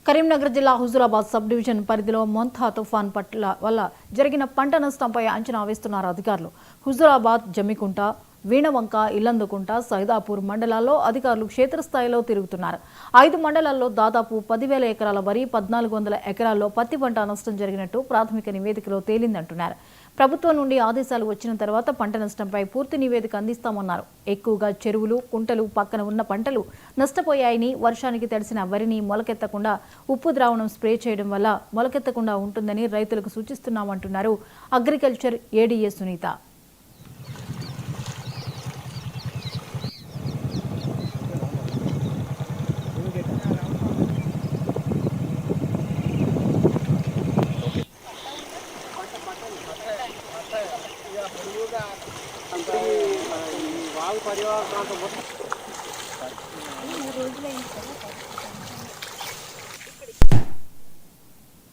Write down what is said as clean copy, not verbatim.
కరీంనగర్ జిల్లా Huzurabad sub division పరిధిలో మొంతా తుఫాన్ వల్ల జరిగిన పంట నష్టంపై అంచనా వేస్తున్నారు అధికారులు. హుజూరాబాద్, జమ్మికుంట, వీణవంక, ఇల్లందుకుంట, సైదాపూర్ మండలాల్లో అధికారులు క్షేత్రస్థాయిలో తిరుగుతున్నారు. 5 మండలాల్లో దాదాపు 10,000 ఎకరాల వరి, 1,400 ఎకరాల్లో పత్తి పంట నష్టం జరిగినట్టు ప్రాథమిక నివేదికలో తేలిందంటున్నారు. ప్రభుత్వం నుండి ఆదేశాలు వచ్చిన తర్వాత పంట నష్టంపై పూర్తి నివేదిక అందిస్తామన్నారు. ఎక్కువగా చెరువులు, కుంటలు పక్కన ఉన్న పంటలు నష్టపోయాయని, వర్షానికి తడిసిన వరిని మొలకెత్తకుండా ఉప్పు ద్రావణం స్ప్రే చేయడం వల్ల మొలకెత్తకుండా ఉంటుందని రైతులకు సూచిస్తున్నామంటున్నారు అగ్రికల్చర్ ఏడీఏ సునీత. వాగు పరివాహ ప్రాంతం మొత్తం